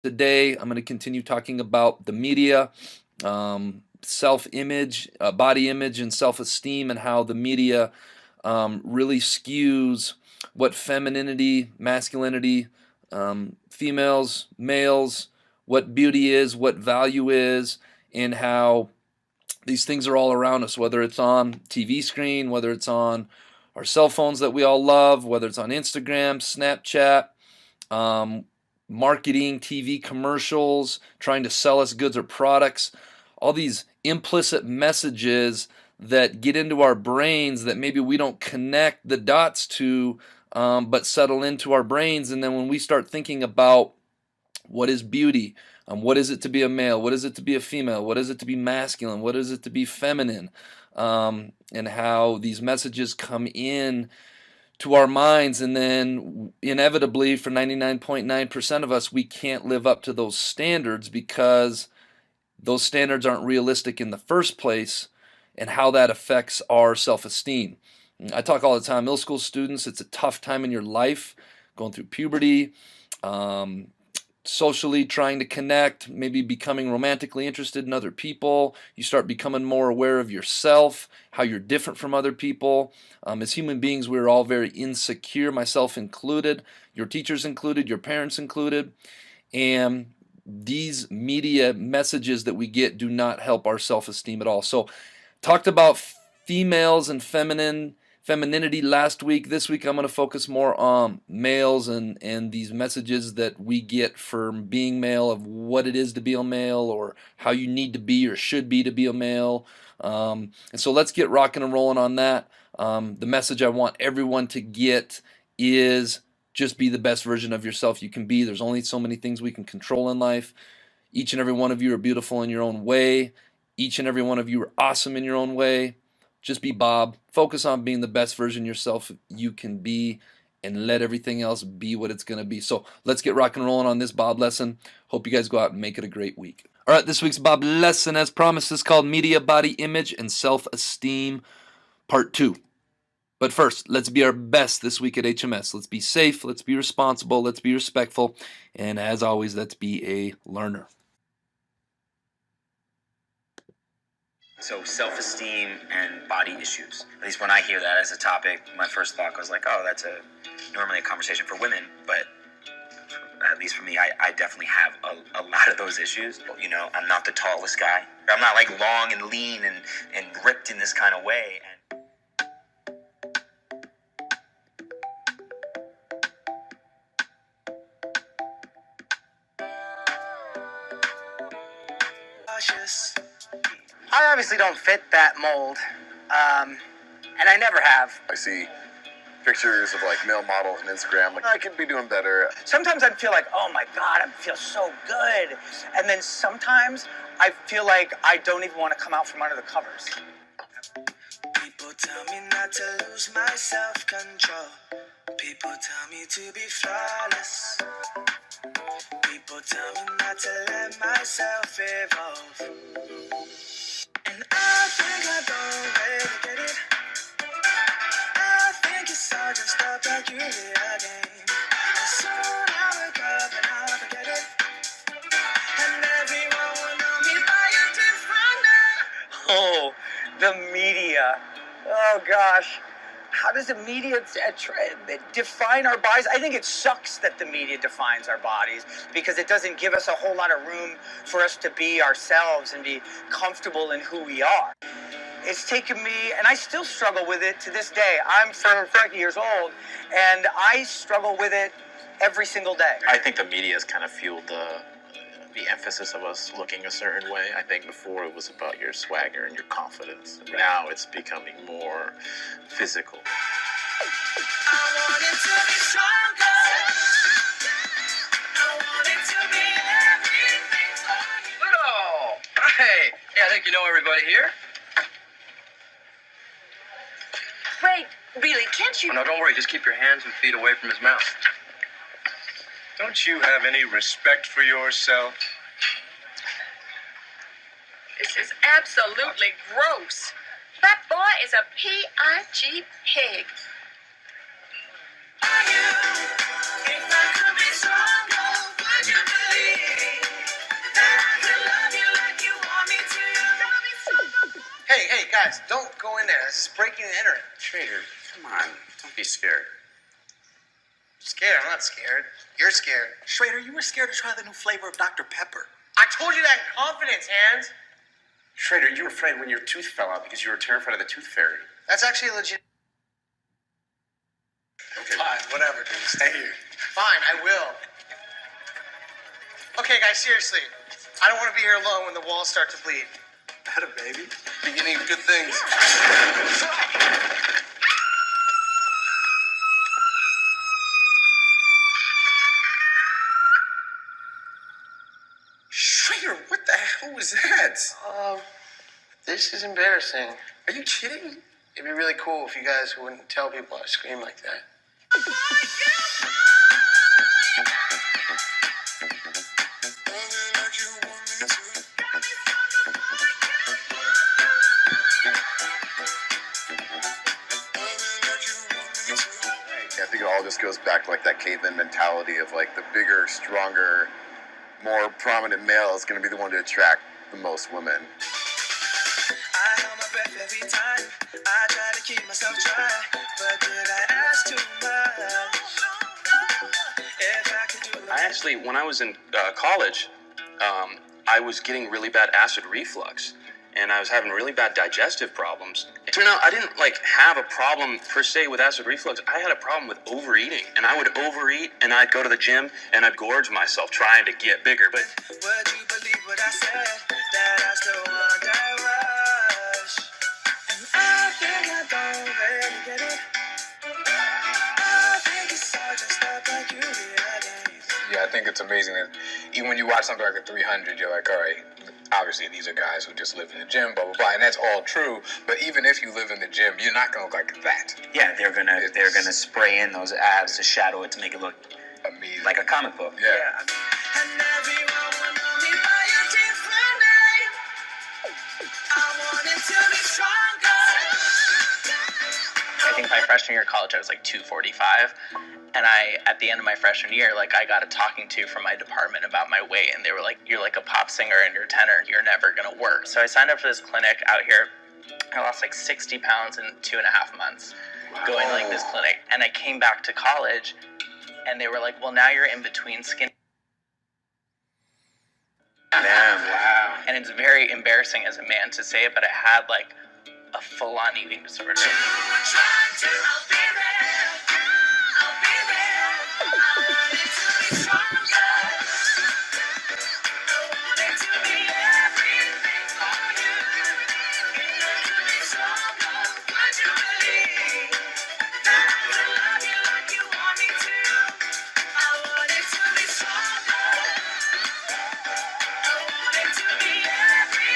Today, I'm going to continue talking about the media, self-image, body image, and self-esteem, and how the media really skews what femininity, masculinity, females, males, what beauty is, what value is, and how these things are all around us, whether it's on TV screen, whether it's on our cell phones that we all love, whether it's on Instagram, Snapchat, um, marketing, TV commercials, trying to sell us goods or products, all these implicit messages that get into our brains that maybe we don't connect the dots to, but settle into our brains. And then when we start thinking about what is beauty, what is it to be a male, what is it to be a female, what is it to be masculine, what is it to be feminine, and how these messages come in to our minds, and then inevitably for 99.9% of us, we can't live up to those standards because those standards aren't realistic in the first place, and how that affects our self-esteem. I talk all the time, middle school students, it's a tough time in your life, going through puberty, socially trying to connect, maybe becoming romantically interested in other people. You start becoming more aware of yourself, how you're different from other people. As human beings, we're all very insecure, myself included, your teachers included, your parents included. And these media messages that we get do not help our self-esteem at all. So, talked about females and femininity last week. This week I'm going to focus more on males and these messages that we get from being male, of what it is to be a male, or how you need to be or should be to be a male. And so let's get rocking and rolling on that. The message I want everyone to get is just be the best version of yourself you can be. There's only so many things we can control in life. Each and every one of you are beautiful in your own way. Each and every one of you are awesome in your own way. Just be Bob. Focus on being the best version of yourself you can be, and let everything else be what it's going to be. So let's get rock and rolling on this Bob lesson. Hope you guys go out and make it a great week. All right, this week's Bob lesson, as promised, is called Media, Body Image, and Self-Esteem, Part 2. But first, let's be our best this week at HMS. Let's be safe, let's be responsible, let's be respectful, and as always, let's be a learner. So self-esteem and body issues. At least when I hear that as a topic, my first thought goes like, oh, that's normally a conversation for women. But at least for me, I definitely have a lot of those issues. You know, I'm not the tallest guy. I'm not like long and lean and ripped in this kind of way. I obviously don't fit that mold, and I never have. I see pictures of like male models on Instagram, like I could be doing better. Sometimes I feel like, oh my God, I feel so good. And then sometimes I feel like I don't even want to come out from under the covers. People tell me not to lose my self-control. People tell me to be flawless. People tell me not to let myself evolve. And I think I don't really get it. I think it's all just a peculiar game. And soon I wake up and I'll forget it. And everyone will know me by a different name. Oh, the media. Oh gosh. How does the media define our bodies? I think it sucks that the media defines our bodies, because it doesn't give us a whole lot of room for us to be ourselves and be comfortable in who we are. It's taken me, and I still struggle with it to this day. I'm 30 years old, and I struggle with it every single day. I think the media has kind of fueled the emphasis of us looking a certain way. I think before it was about your swagger and your confidence. Now it's becoming more physical. I want it to be stronger. I want it to be everything for you. Oh, hey, I think you know everybody here. Wait, really, can't you? Oh, no, don't worry. Just keep your hands and feet away from his mouth. Don't you have any respect for yourself? This is absolutely gross. That boy is a P.I.G. pig. If I could be stronger, would you believe? guys, don't go in there. This is breaking and entering. Schrader, come on. Don't be scared. Scared? I'm not scared. You're scared. Schrader, you were scared to try the new flavor of Dr. Pepper. I told you that in confidence, Hans. Schrader, you were afraid when your tooth fell out because you were terrified of the tooth fairy. That's actually legit. Okay. Fine, whatever, dude. Stay here. Fine, I will. Okay, guys, seriously. I don't want to be here alone when the walls start to bleed. Better, baby. Beginning of good things. Schrader, what the hell was that? This is embarrassing. Are you kidding? It'd be really cool if you guys wouldn't tell people I scream like that. I think it all just goes back to like that caveman mentality of like the bigger, stronger, more prominent male is going to be the one to attract the most women. I held my breath every time. I tried to keep myself dry, but did I ask too much? If I could do it. I actually, when I was in college, I was getting really bad acid reflux, and I was having really bad digestive problems. It turned out I didn't like have a problem per se with acid reflux. I had a problem with overeating, and I would overeat, and I'd go to the gym, and I'd gorge myself trying to get bigger. But Would you believe what I said? That I still want that rush. And I think I don't really get it. I think it's all just stuff like you realize. Yeah, I think it's amazing that even when you watch something like a 300, you're like, all right, obviously these are guys who just live in the gym, blah, blah, blah, and that's all true. But even if you live in the gym, you're not going to look like that. Yeah, they're gonna spray in those abs to shadow it to make it look Amazing. like a comic book. Yeah. And everyone will know me by a different name. I want it to be stronger. I think my freshman year of college, I was like 245. And at the end of my freshman year, like I got a talking to from my department about my weight. And they were like, you're like a pop singer and you're a tenor. You're never going to work. So I signed up for this clinic out here. I lost like 60 pounds in 2.5 months going to like this clinic. And I came back to college and they were like, well, now you're in between skin. damn, wow. And it's very embarrassing as a man to say it, but I had like a full-on eating disorder.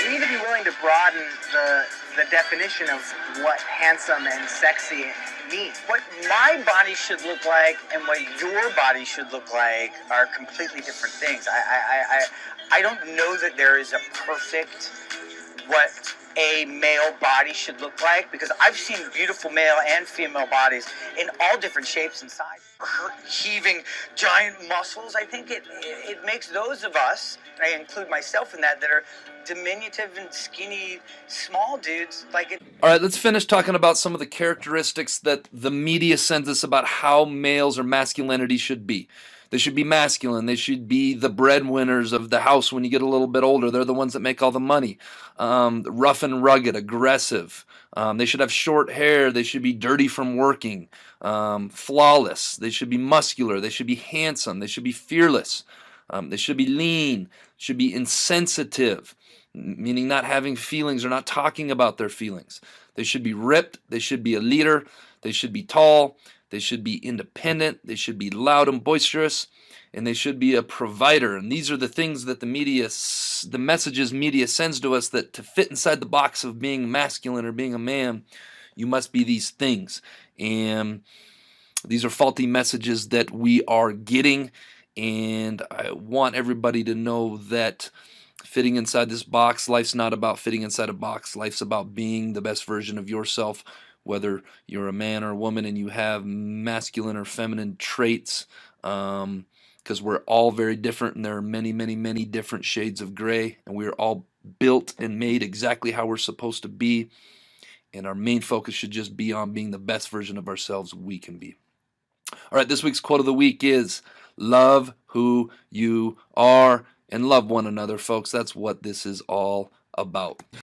We need to be willing to broaden the definition of what handsome and sexy means. What my body should look like and what your body should look like are completely different things. I don't know that there is a perfect what a male body should look like, because I've seen beautiful male and female bodies in all different shapes and sizes. Heaving giant muscles, I think it makes those of us, and I include myself in that are diminutive and skinny, small dudes, like it. All right, let's finish talking about some of the characteristics that the media sends us about how males or masculinity should be. They should be masculine. They should be the breadwinners of the house when you get a little bit older. They're the ones that make all the money. Rough and rugged, aggressive. They should have short hair. They should be dirty from working. Flawless. They should be muscular. They should be handsome. They should be fearless. They should be lean. Should be insensitive, meaning not having feelings or not talking about their feelings. They should be ripped. They should be a leader. They should be tall. They should be independent. They should be loud and boisterous. And they should be a provider. And these are the things that the messages media sends to us, that to fit inside the box of being masculine or being a man, you must be these things. And these are faulty messages that we are getting. And I want everybody to know that fitting inside this box, life's not about fitting inside a box. Life's about being the best version of yourself, whether you're a man or a woman and you have masculine or feminine traits, because we're all very different and there are many, many, many different shades of gray, and we're all built and made exactly how we're supposed to be. And our main focus should just be on being the best version of ourselves we can be. All right, this week's quote of the week is, love who you are and love one another, folks. That's what this is all about.